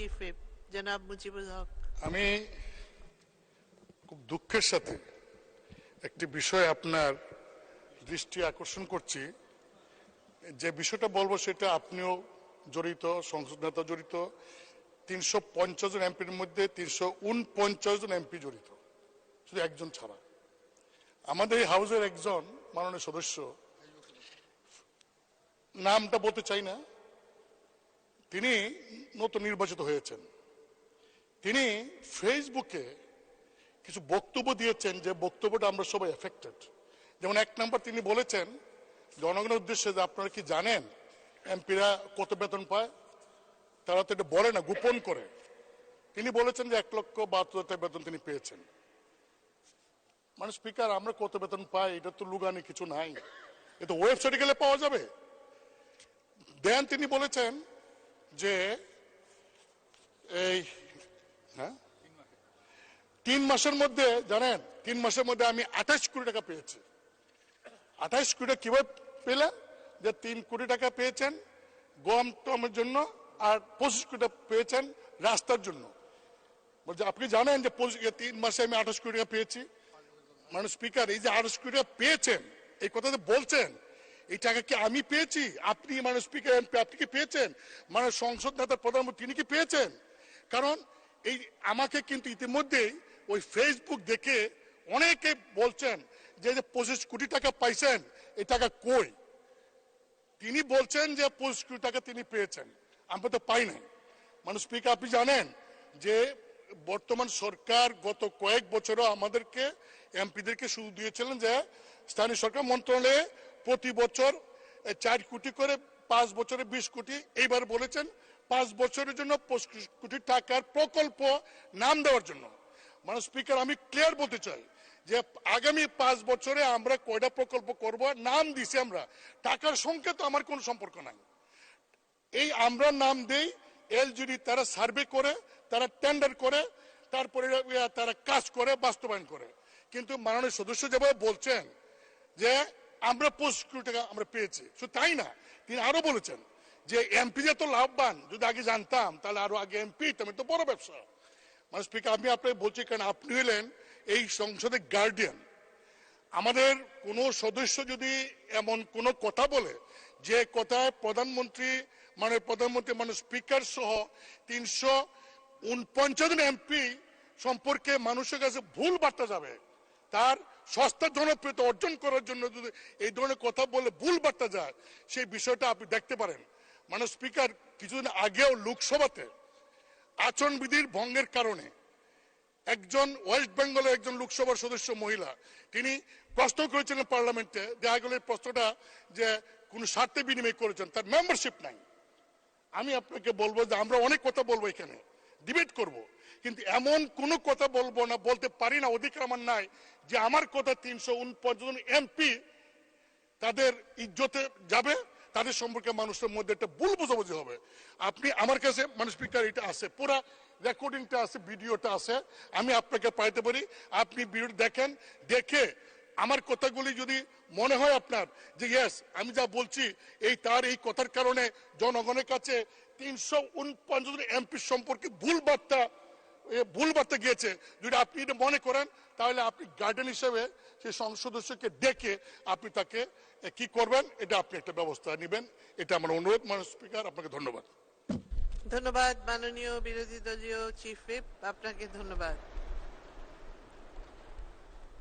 Chief whip জনাব মুজিবুল হক। আমি খুব দুঃখের সাথে একটি বিষয় আপনার দৃষ্টি আকর্ষণ করছি। যে বিষয়টা বলবো সেটা আপনিও জড়িত, সংসদ নেতা জড়িত, 350 জন এমপির মধ্যে 349 জন এমপি জড়িত, শুধু একজন ছাড়া। আমাদের এই হাউসের একজন মাননীয় সদস্য, নামটা বলতে চাই না, তিনি নতুন নির্বাচিত হয়েছেন। তিনি ফেসবুকে কিছু বক্তব্য দিয়েছেন, যে বক্তব্যটা আমরা সবাই এফেক্টেড। যেমন এক নম্বর তিনি বলেছেন জনগণের উদ্দেশ্যে যে আপনারা কি জানেন এমপিরা কত বেতন পায়? তারা তো এটা বলে না, গোপন করে। তিনি বলেছেন যে 1,72,000 বেতন তিনি পেয়েছেন। মানে স্পিকার, আমরা কত বেতন পাই এটা তো লুগানি কিছু নাই, এটা ওয়েবসাইটে গেলে পাওয়া যাবে। দেন তিনি বলেছেন যে এই 3 মাসের মধ্যে, জানেন 3 মাসের মধ্যে আমি 28 কোটি টাকা পেয়েছি। 28 কোটি টাকা কিভাবে পেলেন? যে 3 কোটি টাকা পেয়েছেন গম টমের জন্য, আর 25 কোটি টাকা পেয়েছেন রাস্তার জন্য। বলছে আপনি জানেন যে 3 মাসে আমি 28 কোটি টাকা পেয়েছি। মানে স্পিকার, এই যে 28 কোটি টাকা পেয়েছেন, এই কথা বলছেন, এই টাকা কি আমি পেয়েছি? আপনি মানে স্পিকার এমপি আপনি কি পেয়েছেন? মানে সংসদ নেতা প্রধানমন্ত্রী তিনি কি পেয়েছেন? কারণ এই আমাকে কিন্তু ইতিমধ্যেই ওই ফেসবুক দেখে অনেকে বলছেন যে 25 কোটি টাকা পাইছেন, এই টাকা কই? তিনি বলছেন যে 25 কোটি টাকা তিনি পেয়েছেন, আমরা তো পাই নাই। মানে স্পিকার, আপনি জানেন যে বর্তমান সরকার গত কয়েক বছরও আমাদেরকে এমপিদেরকে সুযোগ দিয়েছিলেন যে স্থানীয় সরকার মন্ত্রণালয়ে প্রতি বছর 4 কোটি করে, 5 বছরে 20 কোটি, এইবার বলেছেন 5 বছরের জন্য 25 কোটি টাকার প্রকল্প নাম দেওয়ার জন্য। মানে স্পিকার, আমি ক্লিয়ার বলতে চাই যে আগামী 5 বছরে আমরা কয়টা প্রকল্প করব, নাম দিছি আমরা, টাকার সঙ্গে তো আমার কোনো সম্পর্ক নাই। এই আমরা নাম দেই, এলজিডি তারা সার্ভে করে, তারা টেন্ডার করে, তারপরে তারা কাজ করে, বাস্তবায়ন করে। কিন্তু মাননীয় সদস্য যেভাবে বলছেন যে আমরা 25 কোটি টাকা আমরা পেয়েছি, শুধু তাই না, তিনি আরো বলেছেন যে এমপি যে তো লাভবান, যদি আগে জানতাম তাহলে আরো আগে এমপি আমি তো বড় ব্যবসা। মানে স্পিকার, আমি আপনাকে বলছি কারণ আপনি হলেন এই সংসদের গার্ডিয়ান। আমাদের কোনো সদস্য যদি এমন কোনো কথা বলে যে কথায় প্রধানমন্ত্রী মানে স্পিকার সহ 349 জন এমপি সম্পর্কে মানুষের কাছে ভুল বার্তা যাবে, তার সস্তা জনপ্রিয়তা অর্জন করার জন্য যদি এই ধরনের কথা বলে ভুল বার্তা যায়, সেই বিষয়টা আপনি দেখতে পারেন। মানে স্পিকার, কিছুদিন আগেও লোকসভাতে আচরণবিধির ভঙ্গের কারণে একজন ওয়েস্ট বেঙ্গলের একজন লোকসভার সদস্য মহিলা, তিনি প্রশ্ন করেছিলেন পার্লামেন্টে, দেখা গেল এই প্রশ্নটা যে কোন স্বার্থে বিনিময় করেছেন, তার মেম্বারশিপ নাই। আমি আপনাকে বলবো যে আমরা অনেক কথা বলবো, এখানে ডিবেট করব, কিন্তু এমন কোনো কথা বলবো না, বলতে পারি না, অধিকার আমার নাই যে আমার কথা 349 জন এমপি তাদের ইজ্জতে যাবে, তাদের সম্পর্কে মানুষের মধ্যে একটা ভুল বোঝাবুঝি হবে। আপনি আমার কাছে মানে স্পিকার এটা আছে, পুরো রেকর্ডিংটা আছে, ভিডিওটা আছে, আমি আপনাকে পাইতে পারি। আপনি ভিডিও দেখেন, দেখে আমার কথাগুলি যদি মনে হয় আপনার যে ইয়েস আমি যা বলছি এই তার এই কথার কারণে জনগণের কাছে 349 জন এমপি সম্পর্কে ভুল বার্তা গিয়েছে, যদি আপনি এটা মনে করেন, তাহলে আপনি গার্ডিয়ান হিসেবে সেই সংসদ সদস্যকে ডেকে আপনি তাকে কি করবেন, এটা আপনি একটা ব্যবস্থা নেবেন, এটা আমার অনুরোধ। মাননীয় স্পিকার, আপনাকে ধন্যবাদ। ধন্যবাদ মাননীয় বিরোধী দলীয় চিফ হুইপ, আপনাকে ধন্যবাদ।